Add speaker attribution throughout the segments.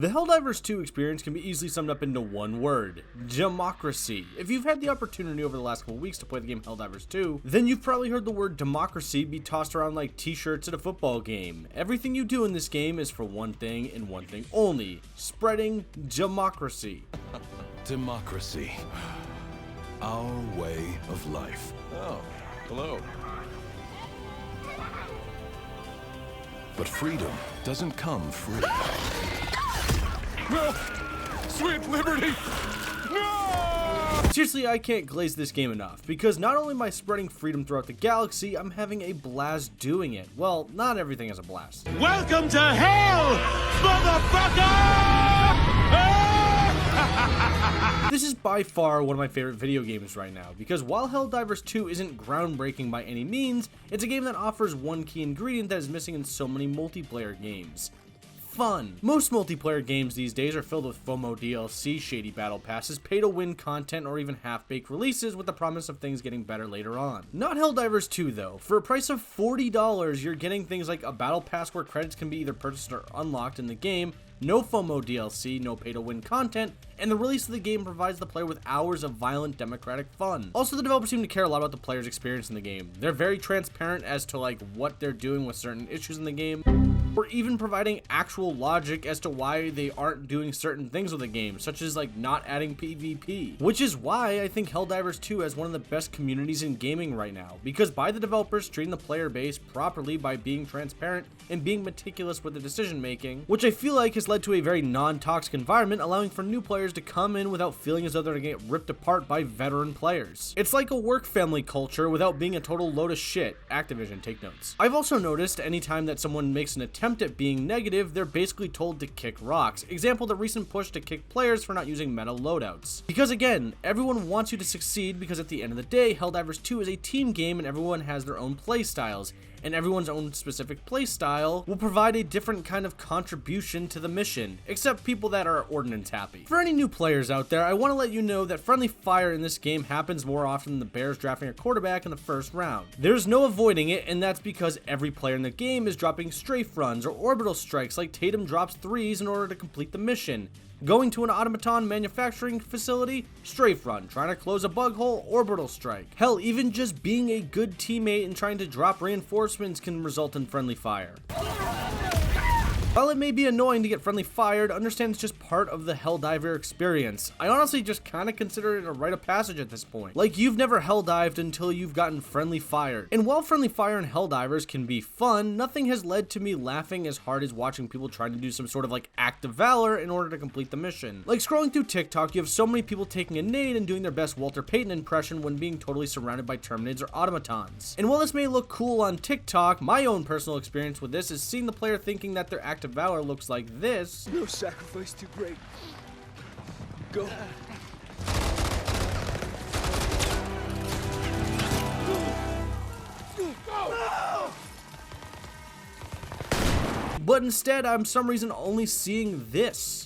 Speaker 1: The Helldivers 2 experience can be easily summed up into one word: democracy. If you've had the opportunity over the last couple weeks to play the game Helldivers 2, then you've probably heard the word democracy be tossed around like t-shirts at a football game. Everything you do in this game is for one thing and one thing only: spreading democracy.
Speaker 2: Democracy. Our way of life. Oh, hello. But freedom doesn't come free. No! Sweet liberty! No!
Speaker 1: Seriously, I can't glaze this game enough, because not only am I spreading freedom throughout the galaxy, I'm having a blast doing it. Well, not everything is a blast.
Speaker 3: Welcome to hell, motherfucker!
Speaker 1: This is by far one of my favorite video games right now, because while Helldivers 2 isn't groundbreaking by any means, it's a game that offers one key ingredient that is missing in so many multiplayer games: fun. Most multiplayer games these days are filled with FOMO DLC, Shady Battlepasses, pay-to-win content, or even half-baked releases with the promise of things getting better later on. Not Helldivers 2 though. For a price of $40, you're getting things like a battle pass where credits can be either purchased or unlocked in the game, no FOMO DLC, no pay-to-win content, and the release of the game provides the player with hours of violent democratic fun. Also, the developers seem to care a lot about the player's experience in the game. They're very transparent as to like what they're doing with certain issues in the game, or even providing actual logic as to why they aren't doing certain things with the game, such as like not adding PvP. Which is why I think Helldivers 2 has one of the best communities in gaming right now, because by the developers treating the player base properly by being transparent and being meticulous with the decision making, which I feel like has led to a very non-toxic environment, allowing for new players to come in without feeling as though they're gonna get ripped apart by veteran players. It's like a work family culture without being a total load of shit. Activision, take notes. I've also noticed anytime that someone makes an attempt at being negative, they're basically told to kick rocks. Example, the recent push to kick players for not using meta loadouts. Because again, everyone wants you to succeed, because at the end of the day, Helldivers 2 is a team game and everyone has their own play styles, and everyone's own specific playstyle will provide a different kind of contribution to the mission, except people that are ordnance happy. For any new players out there, I want to let you know that friendly fire in this game happens more often than the Bears drafting a quarterback in the first round. There's no avoiding it, and that's because every player in the game is dropping strafe runs or orbital strikes like Tatum drops threes in order to complete the mission. Going to an automaton manufacturing facility, strafe run. Trying to close a bug hole, orbital strike. Hell, even just being a good teammate and trying to drop reinforcements can result in friendly fire. While it may be annoying to get friendly fired, understand it's just part of the Helldiver experience. I honestly just kinda consider it a rite of passage at this point. Like, you've never Helldived until you've gotten friendly fired. And while friendly fire in Helldivers can be fun, nothing has led to me laughing as hard as watching people trying to do some sort of like act of valor in order to complete the mission. Like scrolling through TikTok, you have so many people taking a nade and doing their best Walter Payton impression when being totally surrounded by Terminids or automatons. And while this may look cool on TikTok, my own personal experience with this is seeing the player thinking that their act of valor looks like this.
Speaker 4: No sacrifice too great. Go.
Speaker 1: But instead, I'm for some reason only seeing this.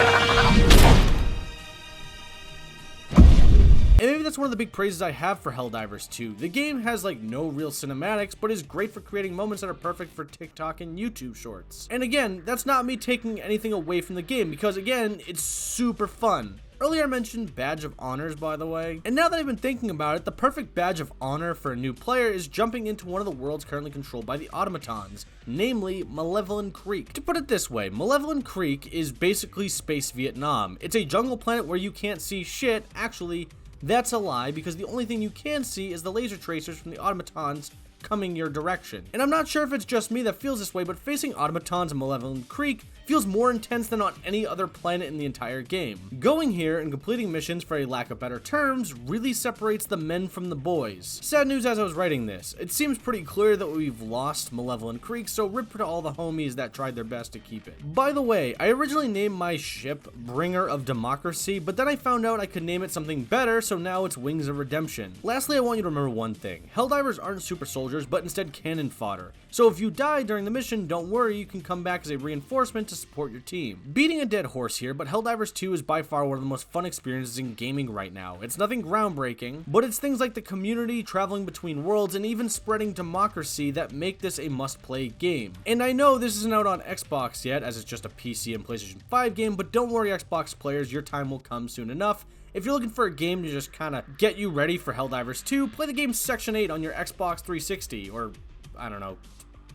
Speaker 1: And maybe that's one of the big praises I have for Helldivers 2. The game has like no real cinematics, but is great for creating moments that are perfect for TikTok and YouTube shorts. And again, that's not me taking anything away from the game, because again, it's super fun. Earlier I mentioned badge of honors, by the way, and now that I've been thinking about it, the perfect badge of honor for a new player is jumping into one of the worlds currently controlled by the automatons, namely Malignant Creek. To put it this way, Malignant Creek is basically Space Vietnam. It's a jungle planet where you can't see shit. Actually, that's a lie, because the only thing you can see is the laser tracers from the automatons coming your direction. And I'm not sure if it's just me that feels this way, but facing automatons in Malignant Creek feels more intense than on any other planet in the entire game. Going here and completing missions, for a lack of better terms, really separates the men from the boys. Sad news as I was writing this. It seems pretty clear that we've lost Malignant Creek, so rip to all the homies that tried their best to keep it. By the way, I originally named my ship Bringer of Democracy, but then I found out I could name it something better, so now it's Wings of Redemption. Lastly, I want you to remember one thing. Helldivers aren't super soldiers, but instead cannon fodder. So if you die during the mission, don't worry, you can come back as a reinforcement to to support your team. Beating a dead horse here, but Helldivers 2 is by far one of the most fun experiences in gaming right now. It's nothing groundbreaking, but it's things like the community, traveling between worlds, and even spreading democracy that make this a must-play game. And I know this isn't out on Xbox yet, as it's just a PC and PlayStation 5 game, but don't worry Xbox players, your time will come soon enough. If you're looking for a game to just kind of get you ready for Helldivers 2, play the game Section 8 on your Xbox 360, or, I don't know,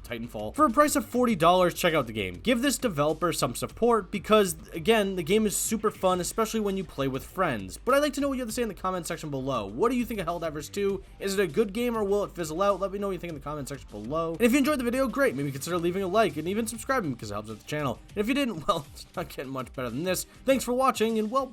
Speaker 1: Titanfall. For a price of $40, check out the game. Give this developer some support because, again, the game is super fun, especially when you play with friends. But I'd like to know what you have to say in the comment section below. What do you think of Helldivers 2? Is it a good game or will it fizzle out? Let me know what you think in the comment section below. And if you enjoyed the video, great. Maybe consider leaving a like and even subscribing because it helps with the channel. And if you didn't, well, it's not getting much better than this. Thanks for watching and, well,